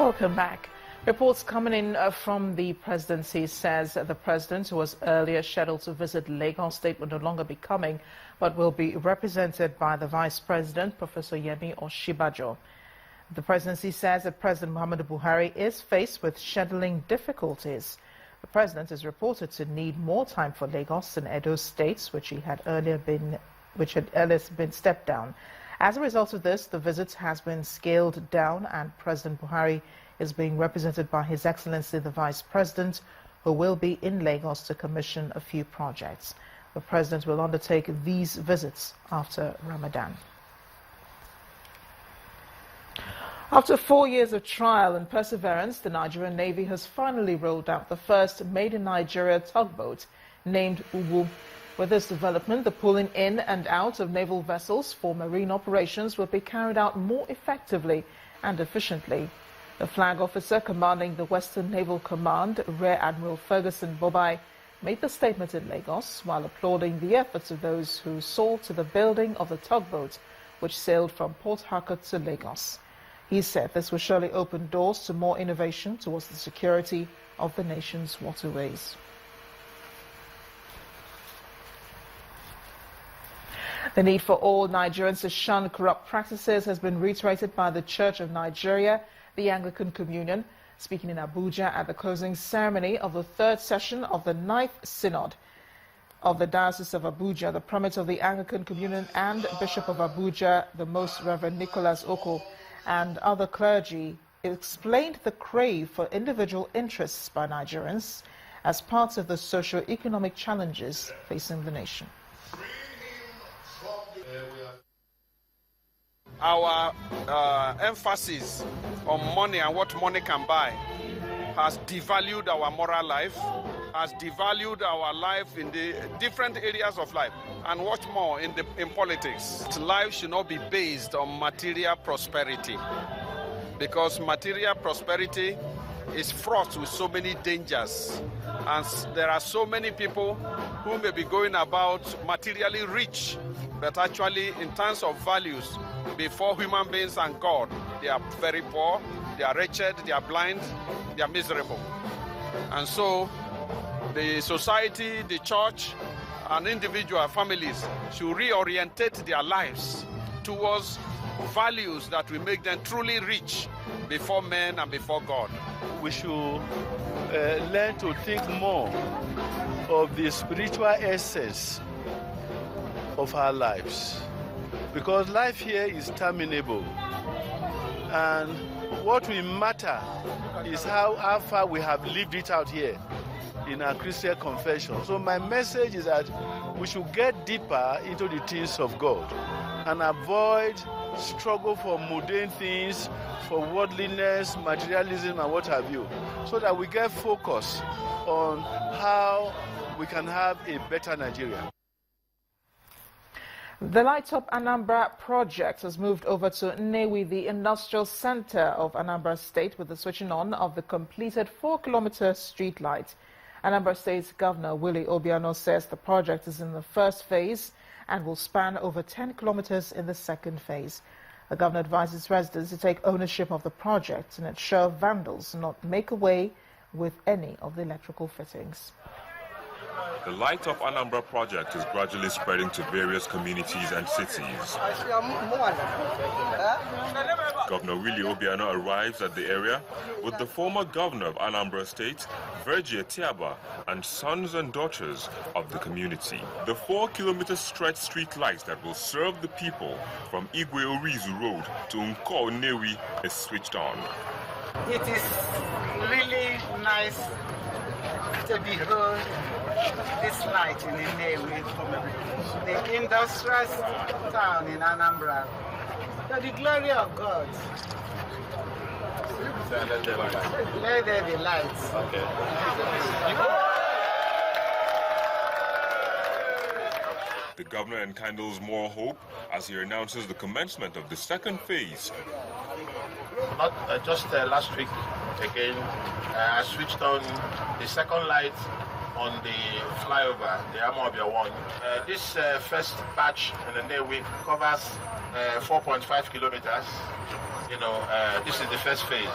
Welcome back. Reports coming in from the presidency says that the president, who was earlier scheduled to visit Lagos State, will no longer be coming, but will be represented by the vice president, Professor Yemi Osinbajo. The presidency says that President Muhammadu Buhari is faced with scheduling difficulties. The president is reported to need more time for Lagos and Edo states, which had earlier been stepped down. As a result of this, the visit has been scaled down, and President Buhari is being represented by His Excellency the Vice President, who will be in Lagos to commission a few projects. The president will undertake these visits after Ramadan. After 4 years of trial and perseverance, the Nigerian Navy has finally rolled out the first made-in-Nigeria tugboat named Uwu. With this development, the pulling in and out of naval vessels for marine operations will be carried out more effectively and efficiently. The flag officer commanding the Western Naval Command, Rear Admiral Ferguson Bobai, made the statement in Lagos while applauding the efforts of those who saw to the building of the tugboat, which sailed from Port Harcourt to Lagos. He said this will surely open doors to more innovation towards the security of the nation's waterways. The need for all Nigerians to shun corrupt practices has been reiterated by the Church of Nigeria, the Anglican Communion, speaking in Abuja at the closing ceremony of the third session of the 9th Synod of the Diocese of Abuja. The Primate of the Anglican Communion and Bishop of Abuja, the Most Reverend Nicholas Oko, and other clergy explained the crave for individual interests by Nigerians as part of the socio-economic challenges facing the nation. Our emphasis on money and what money can buy has devalued our moral life, has devalued our life in the different areas of life, and what's more in politics. Life should not be based on material prosperity, because material prosperity is fraught with so many dangers, and there are so many people who may be going about materially rich, but actually in terms of values before human beings and God, they are very poor, they are wretched, they are blind, they are miserable. And so the society, the church, and individual families should reorientate their lives towards values that will make them truly rich before men and before God. We should learn to think more of the spiritual essence of our lives, because life here is terminable, and what will matter is how far we have lived it out here in our Christian confession. So my message is that we should get deeper into the things of God and avoid struggle for mundane things, for worldliness, materialism, and what have you, so that we get focus on how we can have a better Nigeria. The Lights of Anambra project has moved over to Nnewi, the industrial center of Anambra State, with the switching on of the completed 4-kilometer street light. Anambra State's Governor Willie Obiano says the project is in the first phase and will span over 10 kilometers in the second phase. The governor advises residents to take ownership of the project and ensure vandals do not make away with any of the electrical fittings. The Light of Anambra project is gradually spreading to various communities and cities. Governor Willie Obiano arrives at the area with the former governor of Anambra State, Virgie Etiaba, and sons and daughters of the community. The 4-kilometer stretch street lights that will serve the people from Igwe Orizu Road to Nko Nnewi is switched on. It is really nice to behold this light in Nnewi, the industrial town in Anambra, to the glory of God. Let there be lights. Okay. The governor enkindles more hope as he announces the commencement of the second phase. Just last week, again, I switched on the second light on the flyover, the Amobia one. This first batch in the Navy covers 4.5 kilometers. This is the first phase.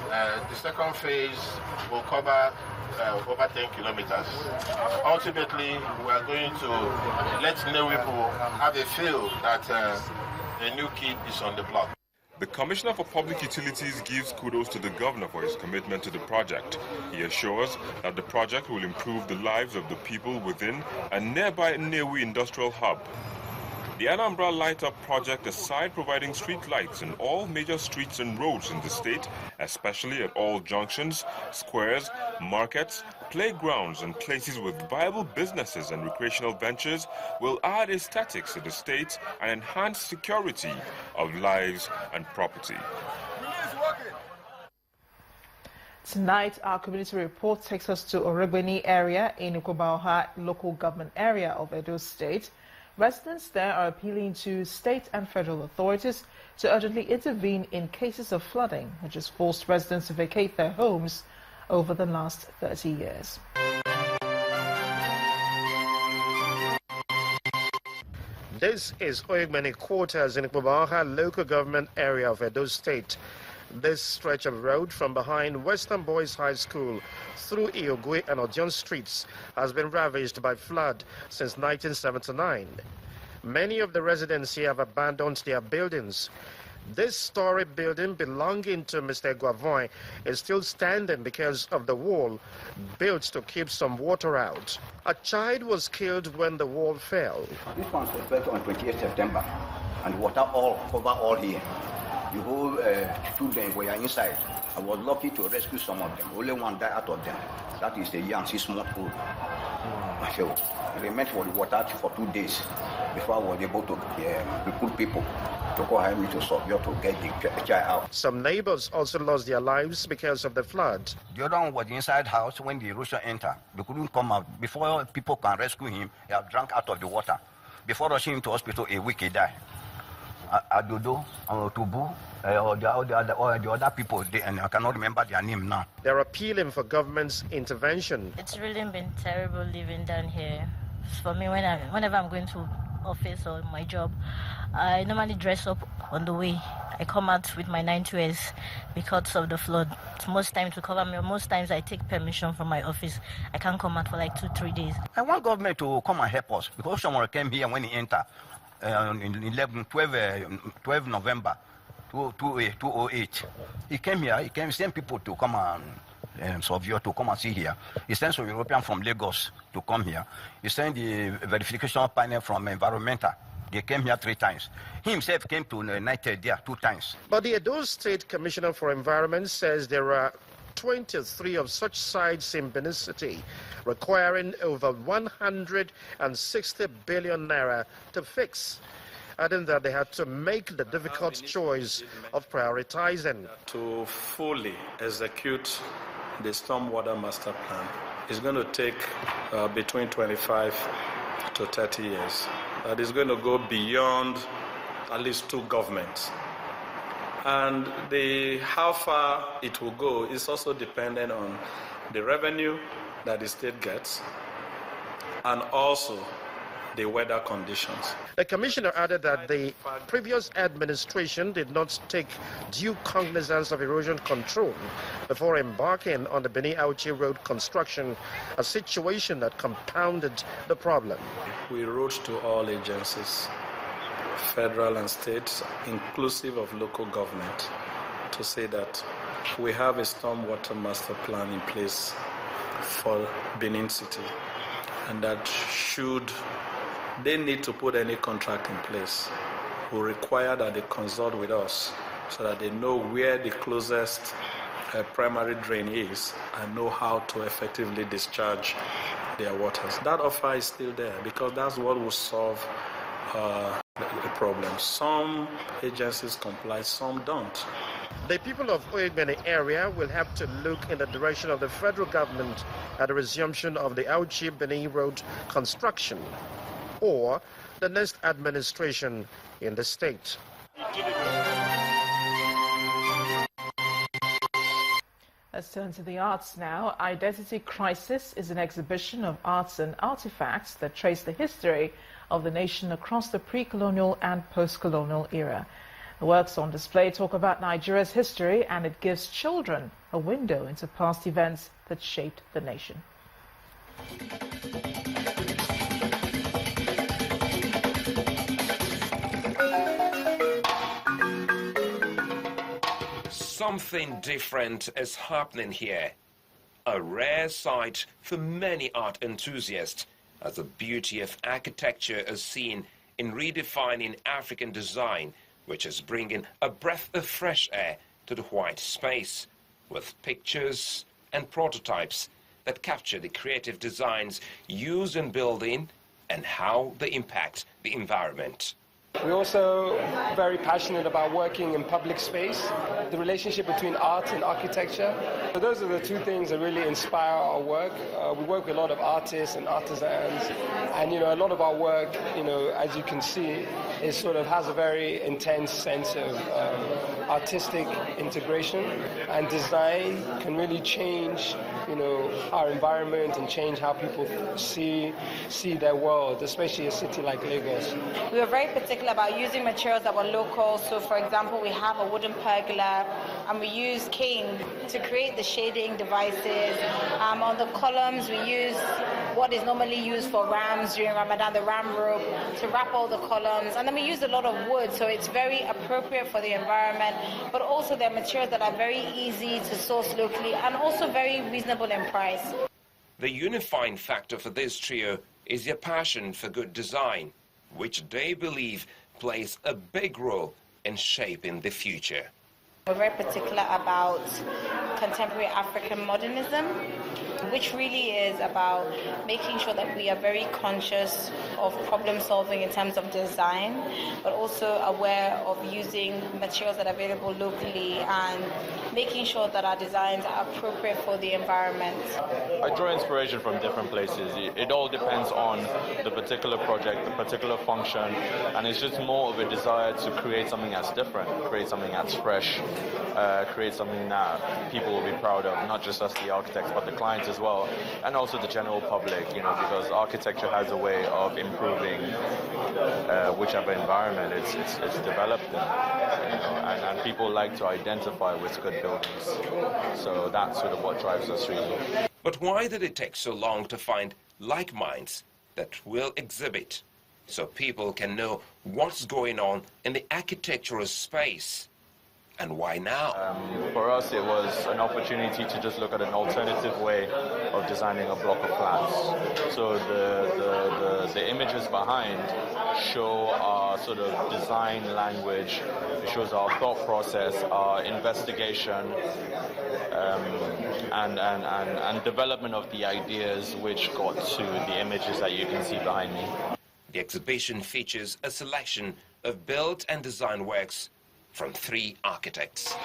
The second phase will cover over 10 kilometers. Ultimately, we are going to let Navy people have a feel that a new kid is on the block. The Commissioner for Public Utilities gives kudos to the governor for his commitment to the project. He assures that the project will improve the lives of the people within a nearby Nnewi industrial hub. The Anambra Light Up project, aside providing street lights in all major streets and roads in the state, especially at all junctions, squares, markets, playgrounds and places with viable businesses and recreational ventures, will add aesthetics to the state and enhance security of lives and property. Tonight, our community report takes us to Oregbeni area in Ikwoba local government area of Edo State. Residents there are appealing to state and federal authorities to urgently intervene in cases of flooding, which has forced residents to vacate their homes over the last 30 years. This is Oregbeni quarters in Ikwoba local government area of Edo State. This stretch of road from behind Western Boys High School through Iogwe and Odion streets has been ravaged by flood since 1979. Many of the residents here have abandoned their buildings. This story building belonging to Mr. Guavoin is still standing because of the wall built to keep some water out. A child was killed when the wall fell. This one was built on 28th September and water all cover all here. The whole children were inside. I was lucky to rescue some of them. Only one died out of them. That is the young 6-month-old. So I remained for the water for 2 days before I was able to recruit people to go help me to Sobio to get the child out. Some neighbors also lost their lives because of the flood. The other one was inside house when the erosion entered. They couldn't come out. Before people can rescue him, he had drunk out of the water. Before rushing him to hospital, a week he died. Adodo, Tubu, or the other people, and I cannot remember their name now. They're appealing for government's intervention. It's really been terrible living down here. For me, whenever I'm going to office or my job, I normally dress up on the way. I come out with my 9 wears because of the flood. Most times to cover me, most times I take permission from my office. I can't come out for like 2-3 days. I want government to come and help us because someone came here when he entered. In 12 November 2008. He came here, he sent people to come and Sovio to come and see here. He sent some European from Lagos to come here. He sent the verification panel from environmental. They came here 3 times. He himself came to United there 2 times. But the Edo State Commissioner for Environment says there are 23 of such sites in Benin City, requiring over 160 billion naira to fix, adding that they had to make the difficult choice of prioritizing. To fully execute the stormwater master plan is going to take between 25 to 30 years. That is going to go beyond at least 2 governments. And how far it will go is also dependent on the revenue that the state gets and also the weather conditions. The commissioner added that the previous administration did not take due cognizance of erosion control before embarking on the Benin-Auchi Road construction, a situation that compounded the problem. We wrote to all agencies, federal and state, inclusive of local government, to say that we have a stormwater master plan in place for Benin City, and that should they need to put any contract in place, we require that they consult with us so that they know where the closest primary drain is and know how to effectively discharge their waters. That offer is still there because that's what will solve the problem. Some agencies comply, some don't. The people of Oregbeni area will have to look in the direction of the federal government at the resumption of the Auchi-Benin Road construction or the next administration in the state. Let's turn to the arts now. Identity Crisis is an exhibition of arts and artifacts that trace the history of the nation across the pre-colonial and post-colonial era. The works on display talk about Nigeria's history, and it gives children a window into past events that shaped the nation. Something different is happening here. A rare sight for many art enthusiasts, as the beauty of architecture is seen in redefining African design, which is bringing a breath of fresh air to the white space, with pictures and prototypes that capture the creative designs used in building and how they impact the environment. We're also very passionate about working in public space, the relationship between art and architecture. So those are the two things that really inspire our work. We work with a lot of artists and artisans, and a lot of our work, as you can see, is sort of has a very intense sense of artistic integration, and design can really change, our environment and change how people see their world, especially a city like Lagos. We are very particular about using materials that were local. So, for example, we have a wooden pergola, and we use cane to create the shading devices. On the columns, we use what is normally used for rams during Ramadan, the ram rope, to wrap all the columns. And then we use a lot of wood, so it's very appropriate for the environment, but also they're materials that are very easy to source locally and also very reasonable in price. The unifying factor for this trio is their passion for good design, which they believe plays a big role in shaping the future. We're very particular about contemporary African modernism, which really is about making sure that we are very conscious of problem solving in terms of design, but also aware of using materials that are available locally and making sure that our designs are appropriate for the environment. I draw inspiration from different places. It all depends on the particular project, the particular function, and it's just more of a desire to create something that's different, create something that's fresh, create something that people will be proud of, not just us, the architects, but the clients as well, and also the general public, because architecture has a way of improving whichever environment it's developed in, and people like to identify with good buildings. So that's sort of what drives us really. But why did it take so long to find like minds that will exhibit, so people can know what's going on in the architectural space? And why now? For us, it was an opportunity to just look at an alternative way of designing a block of flats. So the images behind show our sort of design language. It shows our thought process, our investigation, and development of the ideas which got to the images that you can see behind me. The exhibition features a selection of built and design works from 3 architects.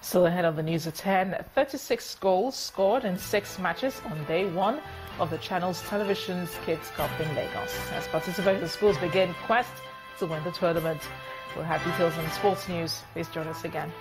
Still ahead of the news at 10, 36 goals scored in 6 matches on day 1 of the channel's television's Kids Cup in Lagos. As participating schools begin quest to win the tournament. We'll have details on sports news. Please join us again.